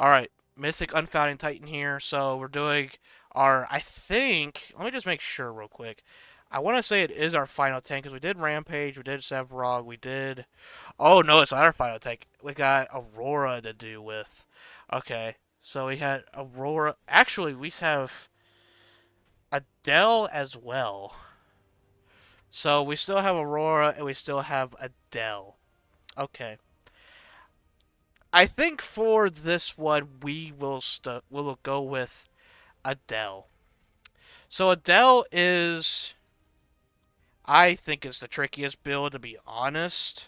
Alright, Mythic Unfounding Titan here. So we're doing our, I think, let me just make sure real quick. I want to say it is our final tank because we did Rampage, we did Sevrog, we did. Oh no, it's not our final tank. We got Aurora to do with. Okay, so we had Aurora. Actually, we have Adele as well. So we still have Aurora and we still have Adele. Okay. I think for this one we will go with Adele. So Adele is, I think, is the trickiest build to be honest,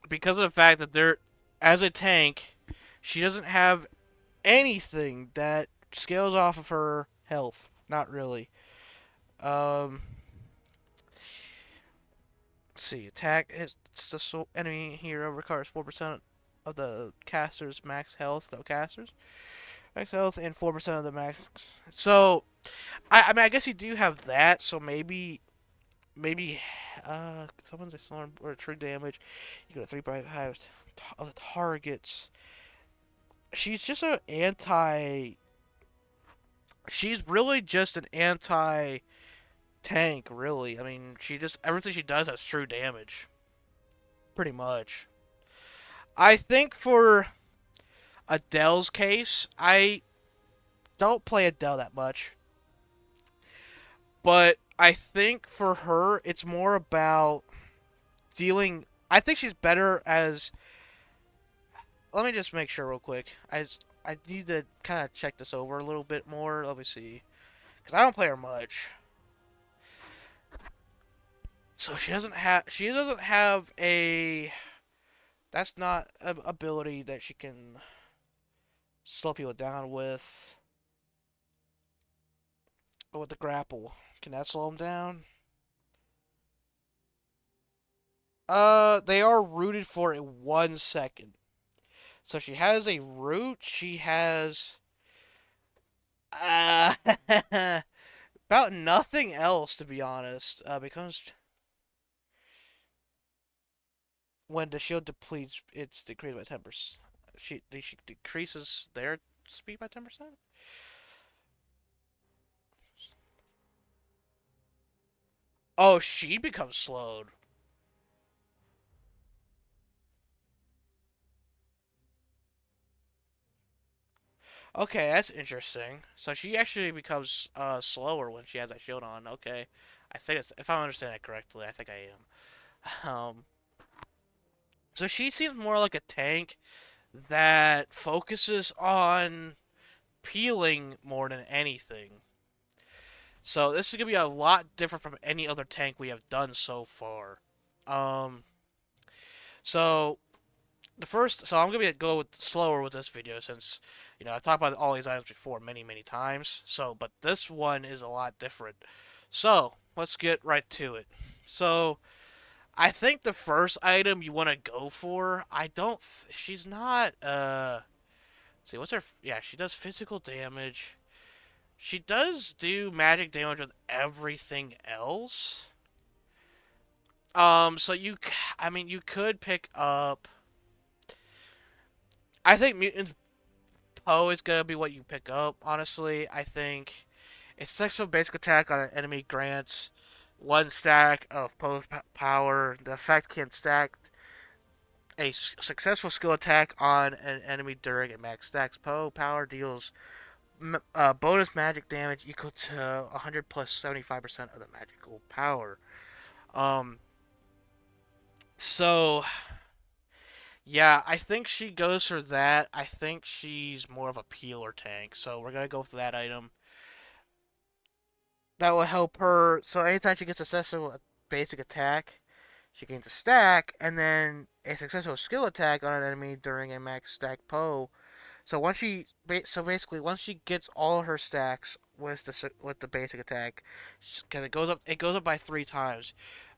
because of the fact that as a tank, she doesn't have anything that scales off of her health. Not really. Um, let's see. Attack is the enemy hero recovers 4% of the caster's max health. No casters max health and 4% of the max. So I mean I guess you do have that. So maybe someone's a storm or true damage. You got 3 of the targets. She's just an anti. She's really just an anti tank, really. I mean, she just everything she does has true damage, pretty much. I think for Adele's case, I don't play Adele that much, but I think for her, it's more about dealing. I think she's better as. Let me just make sure real quick. I need to kind of check this over a little bit more. Let me see, because I don't play her much. So she doesn't have a, that's not an ability that she can slow people down with. But with the grapple, can that slow them down? They are rooted for 1 second. So she has a root. She has uh about nothing else to be honest. Becomes when the shield depletes, it's decreased by 10%. She decreases their speed by 10%. Oh, she becomes slowed. Okay, that's interesting. So she actually becomes slower when she has that shield on. Okay, I think it's, if I'm understanding it correctly, I think I am. So she seems more like a tank that focuses on peeling more than anything. So this is gonna be a lot different from any other tank we have done so far. Um, so so I'm gonna go slower with this video since I've talked about all these items before many times. So, but this one is a lot different. So let's get right to it. So I think the first item you want to go for, I don't. She's not. Let's see, what's her? Yeah, she does physical damage. She does do magic damage with everything else. So I mean, you could pick up. I think mutant Poe is gonna be what you pick up. Honestly, I think a successful basic attack on an enemy grants 1 stack of Poe's power. The effect can stack a successful skill attack on an enemy during a max stacks. Poe power deals bonus magic damage equal to 100 plus 75% of the magical power. Um, so yeah, I think she goes for that. I think she's more of a peeler tank, so we're gonna go for that item. That will help her. So anytime she gets a successful basic attack, she gains a stack, and then a successful skill attack on an enemy during a max stack Poe. So basically once she gets all her stacks with the basic attack, because it goes up by 3 times.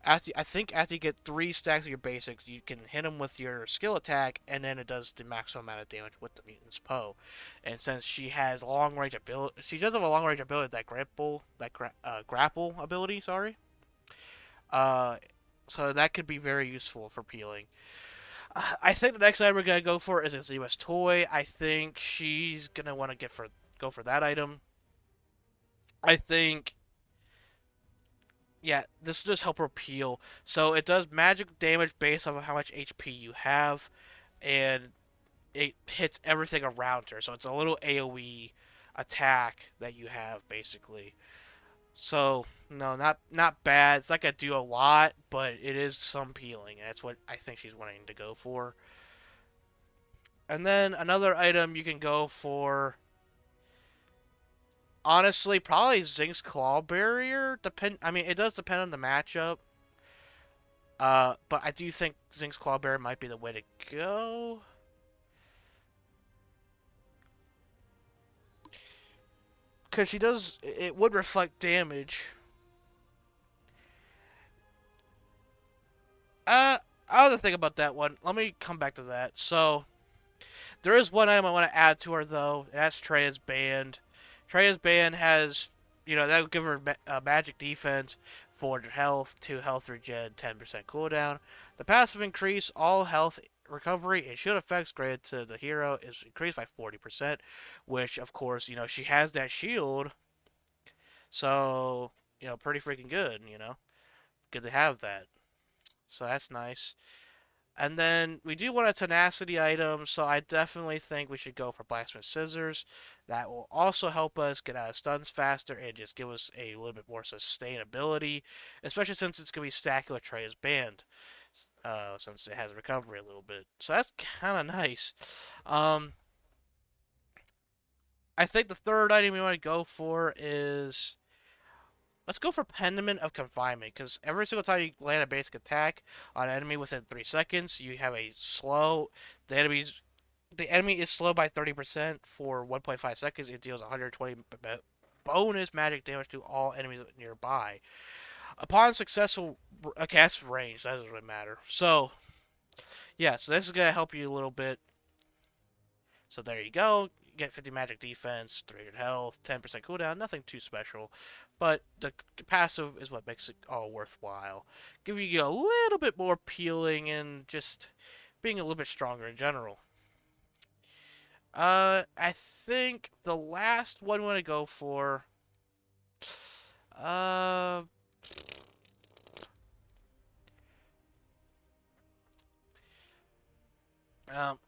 I think after you get 3 stacks of your basics, you can hit them with your skill attack, and then it does the maximum amount of damage with the mutant's Poe. And since she has long range ability, she does have a long range ability, grapple ability. Sorry. Uh, so that could be very useful for peeling. I think the next item we're gonna go for is a Z-West toy. I think she's gonna want to go for that item. I think, yeah, this will just help her peel. So it does magic damage based off of how much HP you have, and it hits everything around her. So it's a little AOE attack that you have basically. So no, not bad. It's not gonna do a lot, but it is some peeling, and that's what I think she's wanting to go for. And then another item you can go for, honestly, probably Zinc's Claw Barrier. I mean, it does depend on the matchup. But I do think Zinc's Claw Barrier might be the way to go. Because she does, it would reflect damage. I was think about that one. Let me come back to that. So, there is one item I want to add to her, though, and that's Treya's Band. Treya's Band has, that would give her magic defense, 400 health, 2 health regen, 10% cooldown. The passive increase, all health recovery and shield effects granted to the hero is increased by 40%, which, of course, she has that shield, so, pretty freaking good, Good to have that. So that's nice. And then we do want a tenacity item, so I definitely think we should go for Blacksmith Scissors. That will also help us get out of stuns faster and just give us a little bit more sustainability, especially since it's going to be stacking with Treya's Band, since it has recovery a little bit. So that's kind of nice. Um, I think the third item we want to go for is, let's go for Pendament of Confinement, because every single time you land a basic attack on an enemy within 3 seconds, you have a slow. The enemy's the enemy is slow by 30% for 1.5 seconds. It deals 120 bonus magic damage to all enemies nearby. Upon successful cast range, that doesn't really matter. So, yeah, so this is going to help you a little bit. So there you go. You get 50 magic defense, 300 health, 10% cooldown. Nothing too special. But the passive is what makes it all worthwhile. Giving you a little bit more peeling and just being a little bit stronger in general. I think the last one we want to go for. Uh,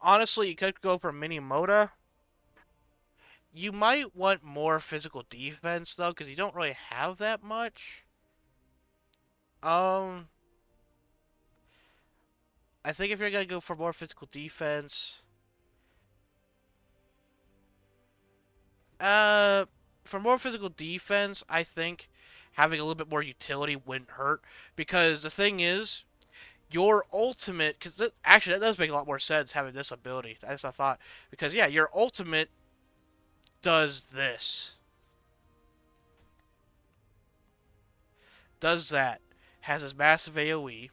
Honestly, you could go for Mini Moda. You might want more physical defense though, because you don't really have that much. Um, I think if you're gonna go for more physical defense, uh, for more physical defense, I think having a little bit more utility wouldn't hurt. Because the thing is, your ultimate, because actually that does make a lot more sense having this ability. As I thought, because yeah, your ultimate does this, does that, has this massive AOE,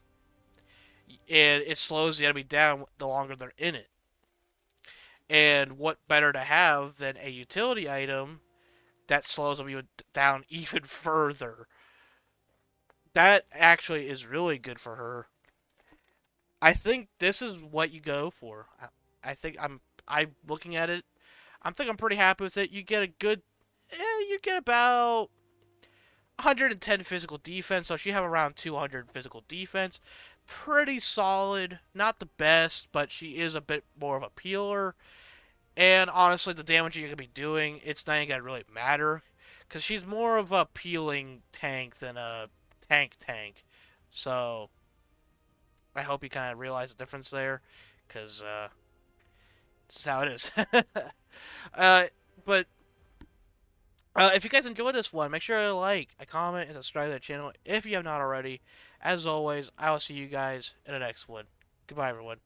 and it slows the enemy down the longer they're in it. And what better to have than a utility item that slows them down even further? That actually is really good for her. I think this is what you go for. I think I'm looking at it. I'm pretty happy with it. You get a good, you get about 110 physical defense, so she have around 200 physical defense. Pretty solid. Not the best, but she is a bit more of a peeler. And honestly, the damage you're going to be doing, it's not even going to really matter. Because she's more of a peeling tank than a tank. So, I hope you kind of realize the difference there. Because, this is how it is. uh, but if you guys enjoyed this one, make sure to like, a comment, and subscribe to the channel if you have not already. As always, I will see you guys in the next one. Goodbye, everyone.